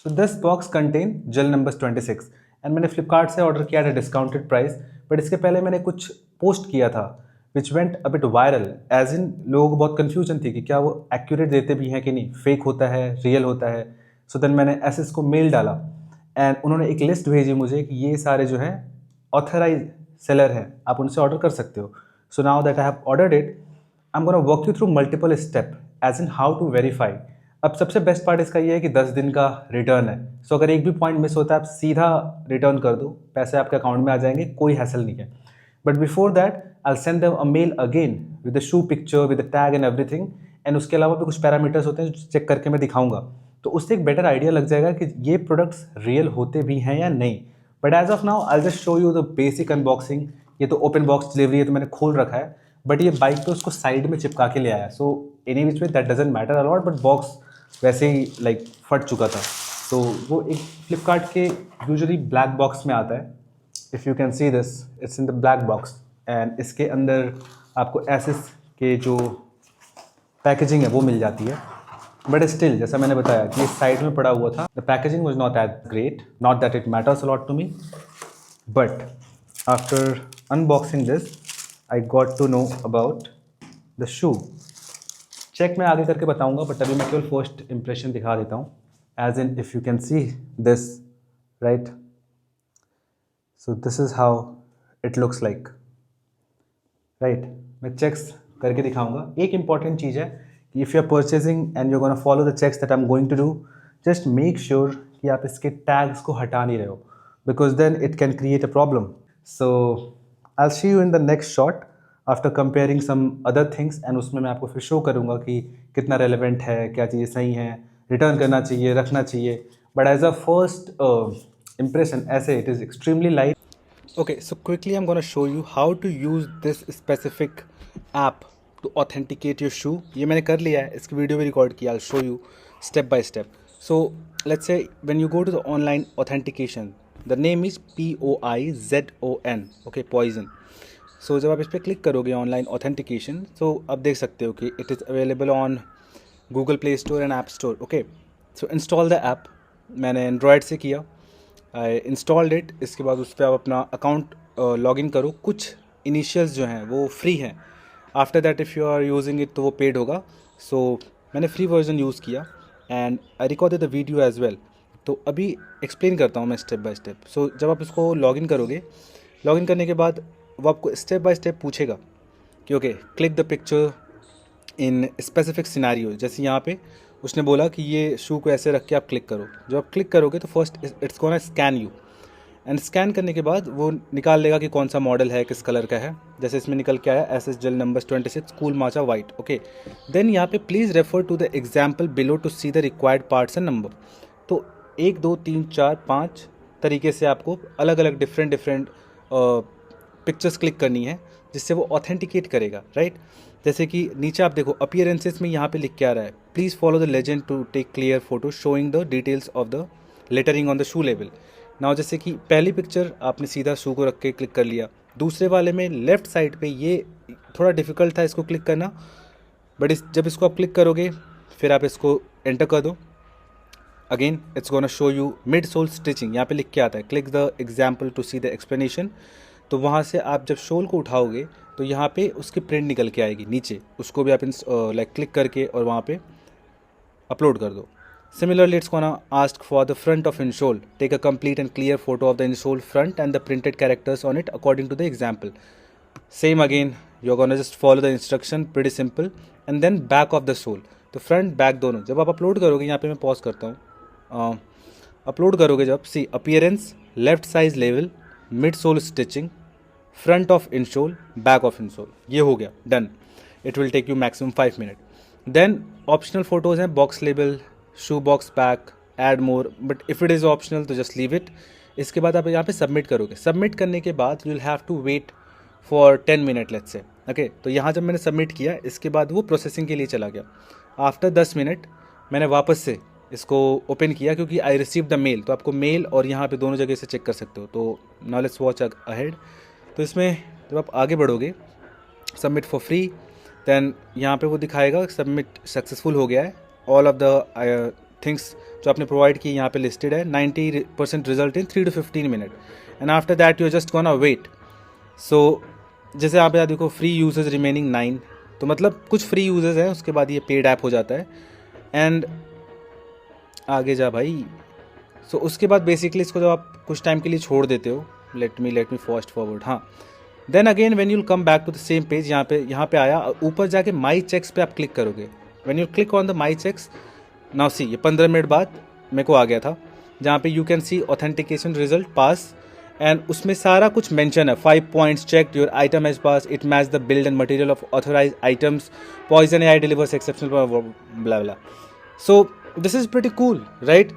So this box contain gel number 26 and मैंने फ्लिपकार्ट से order किया था डिस्काउंटेड प्राइस, बट इसके पहले मैंने कुछ पोस्ट किया था which went a bit viral, as in लोगों को बहुत कन्फ्यूजन थी कि क्या वो एक्यूरेट देते भी हैं कि नहीं, फेक होता है, रियल होता है। सो देन मैंने एसएस को मेल डाला एंड उन्होंने एक लिस्ट भेजी मुझे कि ये सारे जो हैं ऑथराइज सेलर हैं, आप उनसे ऑर्डर कर सकते हो। So now that I have ordered it, I am gonna walk you through multiple step as in how to verify. अब सबसे बेस्ट पार्ट इसका ये है कि 10 दिन का रिटर्न है। सो अगर एक भी पॉइंट मिस होता है आप सीधा रिटर्न कर दो, पैसे आपके अकाउंट में आ जाएंगे, कोई हैसल नहीं है। But before that I send them a mail again with the shoe picture with the tag and everything, and उसके अलावा भी कुछ पैरामीटर्स होते हैं जो चेक करके मैं दिखाऊंगा, तो उससे एक बेटर आइडिया लग जाएगा कि ये प्रोडक्ट्स रियल होते भी हैं या नहीं। But as of now I just show you the basic unboxing. ये तो ओपन बॉक्स डिलीवरी है तो मैंने खोल रखा है, बट ये बाइक पे उसको साइड में चिपका के ले आया। So any which way that doesn't matter a lot, but box वैसे ही लाइक फट चुका था। तो वो एक फ्लिपकार्ट के यूजुअली ब्लैक बॉक्स में आता है। If you can see this, it's in the black box and इसके अंदर आपको एसएस के जो पैकेजिंग है वो मिल जाती है। बट स्टिल जैसा मैंने बताया कि ये साइड में पड़ा हुआ था, the packaging was not at great, not that it matters a lot to me, but after unboxing this I got to know about the shoe. Check मैं आगे करके बताऊंगा, बट अभी मैं केवल फर्स्ट इंप्रेशन दिखा देता हूँ। As in if you can see this right, so this is how it looks like right. मैं चेक्स करके दिखाऊंगा। एक इंपॉर्टेंट चीज़ है कि if you are purchasing and you gonna follow the checks that I am going to do, just make sure कि आप इसके टैग्स को हटा नहीं रहे हो, because then it can create a problem. So I see you in the next shot after comparing some other things, and उसमें मैं आपको फिर शो करूँगा कि कितना रेलिवेंट है, क्या चीज़ें सही हैं, रिटर्न करना चाहिए, रखना चाहिए। But as a first impression, ऐसे it is extremely light. Okay, so quickly I'm gonna show you how to use this specific app to authenticate your shoe. ये मैंने कर लिया है, इसकी वीडियो भी रिकॉर्ड किया। I'll show you step by step. So let's say when you go to the online authentication, the name is POIZON, okay, poison. So जब आप इस पर क्लिक करोगे ऑनलाइन ऑथेंटिकेशन, तो आप देख सकते हो कि it is available on Google play store and app store. Okay, so install the app. मैंने एंड्रॉयड से किया, आई इंस्टॉल्ड इट। इसके बाद उस पर आप अपना अकाउंट लॉगिन करो। कुछ इनिशियल्स जो हैं वो फ्री हैं, after that if you are using it तो वो पेड होगा। सो मैंने फ्री वर्जन यूज़ किया and I recorded the video as well. तो अभी एक्सप्लेन करता हूँ मैं स्टेप बाय स्टेप। सो जब आप इसको लॉगिन करोगे, लॉगिन करने के बाद वो आपको स्टेप बाय स्टेप पूछेगा कि okay, click the picture in specific scenario. जैसे यहाँ पे उसने बोला कि ये शू को ऐसे रख के आप क्लिक करो। जब आप क्लिक करोगे तो first it's gonna scan you, and scan करने के बाद वो निकाल लेगा कि कौन सा मॉडल है, किस कलर का है। जैसे इसमें निकल के आया SS gel number 26 cool matcha white. Okay, then यहाँ पे please refer to the example below to see the required parts and number. तो 1 2 3 4 5 तरीके से आपको अलग अलग डिफरेंट पिक्चर्स क्लिक करनी है, जिससे वो ऑथेंटिकेट करेगा, राइट। जैसे कि नीचे आप देखो अपीयरेंसेस में यहाँ पे लिख के आ रहा है, please follow the legend to take clear photo showing the details of the lettering on the shoe level. Now जैसे कि पहली पिक्चर आपने सीधा शू को रख के क्लिक कर लिया, दूसरे वाले में लेफ्ट साइड पे ये थोड़ा डिफिकल्ट था इसको क्लिक करना, बट जब इसको आप क्लिक करोगे फिर आप इसको एंटर कर दो। Again it's gonna show you mid soul stitching, यहाँ पे लिख के आता है click the example to see the explanation. तो वहाँ से आप जब शोल को उठाओगे तो यहाँ पे उसकी प्रिंट निकल के आएगी नीचे, उसको भी आप लाइक क्लिक करके और वहाँ पे अपलोड कर दो। Similarly it's gonna ask for the front of insole, take a complete and clear photo of the insole front and the printed characters on it according to the example. Same again you are gonna just follow the instruction, pretty simple. And then back of the sole, तो front back दोनों जब आप upload करोगे, यहाँ पे मैं pause करता हूँ, अपलोड करोगे जब, see appearance, left size level, mid soul stitching, front of insole, back of insole, ये हो गया done. It will take you maximum 5 minute. Then optional photos हैं, box label, shoe box pack, add more, but if it is optional तो just leave it. इसके बाद आप यहाँ पे सबमिट करोगे। सबमिट करने के बाद you will have to wait for 10 minute let's say. Okay, तो यहाँ जब मैंने सबमिट किया इसके बाद वो प्रोसेसिंग के लिए चला गया। आफ्टर 10 मिनट मैंने वापस से इसको ओपन किया क्योंकि आई रिसीव द मेल, तो आपको मेल और यहाँ पे दोनों जगह से चेक कर सकते हो। तो नाउ लेट्स वॉच अहेड। तो इसमें जब आप आगे बढ़ोगे, सबमिट फॉर फ्री, देन यहाँ पे वो दिखाएगा सबमिट सक्सेसफुल हो गया है, ऑल ऑफ द थिंग्स जो आपने प्रोवाइड की यहाँ पे लिस्टेड है 90% result in 3 to 15 minute and after that you just gonna wait. So जैसे आप यहाँ देखो फ्री यूजर्स रिमेनिंग 9, तो मतलब कुछ फ्री यूजर्स हैं, उसके बाद ये पेड ऐप हो जाता है एंड आगे जा भाई। सो उसके बाद बेसिकली इसको जब आप कुछ टाइम के लिए छोड़ देते हो, लेट मी फास्ट फॉरवर्ड, हाँ, then again when you come back to the same page, यहाँ पे आया, ऊपर जाके माई चेक्स पे आप क्लिक करोगे। When you click on the my checks, now see ये 15 मिनट बाद मेरे को आ गया था, जहाँ पे you can see authentication result pass and उसमें सारा कुछ मेंशन है। 5 points check, your item has pass, it match the build and material of authorise items, Poizon AI delivers exceptional blah blah. So this is pretty cool right.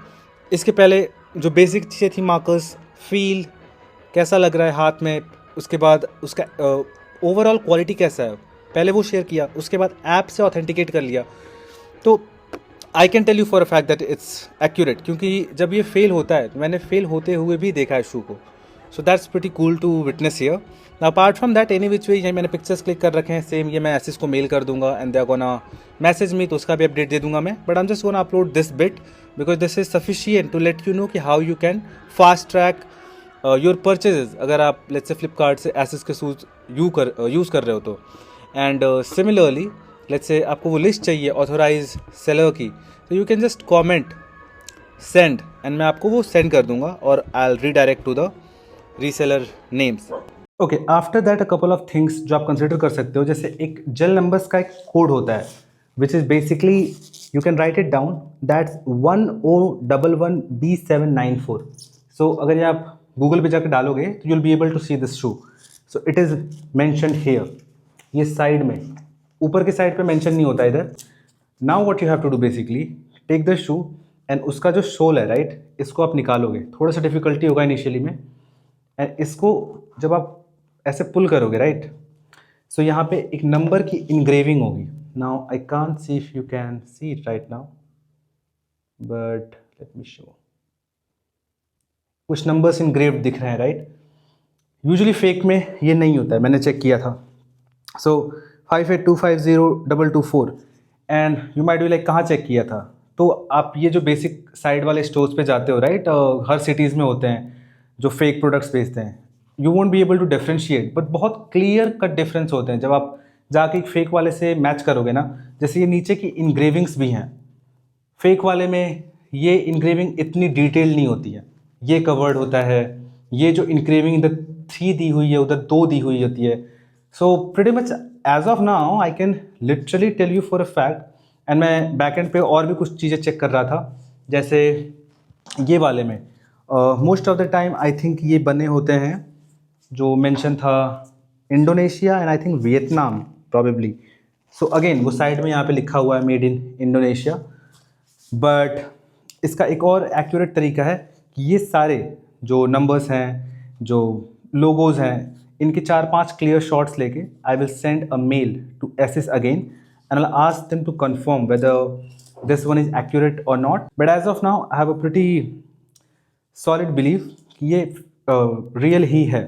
इसके पहले जो basic चीज़ें थी, markers, feel कैसा लग रहा है हाथ में, उसके बाद उसका ओवरऑल क्वालिटी कैसा है, पहले वो शेयर किया, उसके बाद ऐप से ऑथेंटिकेट कर लिया। तो I can tell you for a fact that it's accurate, क्योंकि जब ये फेल होता है तो मैंने फेल होते हुए भी देखा है शू को। So that's pretty cool to witness here. Apart from that any which way, ये मैंने पिक्चर्स क्लिक कर रखे हैं, सेम ये मैं एसिस को मेल कर दूंगा and they are gonna message me, तो उसका भी अपडेट दे दूंगा मैं। But I am just gonna upload this bit because this is sufficient to let you know कि how you can fast track your purchases, अगर आप लेट्स से फ्लिपकार्ट से एसिस के शूज़ यूज़ कर रहे हो तो। एंड सिमिलरली लेट्स से आपको वो लिस्ट चाहिए ऑथोराइज सेलर की, तो you can just comment send and मैं आपको वो सेंड कर दूंगा और I will redirect to the reseller names. Okay, after that a couple of things जो आप कंसिडर कर सकते हो, जैसे एक जेल नंबर्स का एक कोड होता है which is basically you can write it down, that's 1011B794। सो अगर ये आप गूगल पे जाकर डालोगे तो you will be able to see this shoe. So it is mentioned here, ये साइड में, ऊपर के साइड पे मेंशन नहीं होता इधर। Now what you have to do basically, take the shoe and उसका जो सोल है राइट, इसको आप निकालोगे, थोड़ा सा डिफिकल्टी होगा इनिशियली में, एंड इसको जब आप ऐसे पुल करोगे राइट, सो यहाँ पे एक नंबर की इंग्रेविंग होगी। Now I can't see if you can see it right now, but let me show, कुछ नंबर्स इंग्रेव्ड दिख रहे हैं राइट। यूजुअली फेक में ये नहीं होता है, मैंने चेक किया था। सो 58250224 and you might be like कहाँ चेक किया था, तो आप ये जो बेसिक साइड वाले स्टोर्स पे जाते हो राइट, हर सिटीज़ में होते हैं जो फेक प्रोडक्ट्स बेचते हैं, you won't be able to differentiate, but बहुत क्लियर कट डिफरेंस होते हैं जब आप जाके एक फेक वाले से मैच करोगे ना। जैसे ये नीचे की इंग्रेविंग्स भी हैं, फेक वाले में ये इंग्रेविंग इतनी डिटेल नहीं होती है, ये कवर्ड होता है, ये जो इंग्रेविंग इधर 3 दी हुई है उधर 2 दी हुई होती है। So pretty much as of now I can literally tell you for a fact, and मैं बैकएंड पे और भी कुछ चीज़ें चेक कर रहा था, जैसे ये वाले में most of the time I think ये बने होते हैं, जो मेंशन था Indonesia and I think Vietnam probably. So again वो साइड में यहाँ पे लिखा हुआ है मेड इन इंडोनेशिया, बट इसका एक और एक्यूरेट तरीका है कि ये सारे जो नंबर्स हैं, जो लोगोज हैं, इनके 4-5 क्लियर शॉट्स लेके I will send a mail to ASICS again and I ask them to confirm whether this one is accurate और नॉट। But as of now I have a pretty solid believe कि ये real ही है।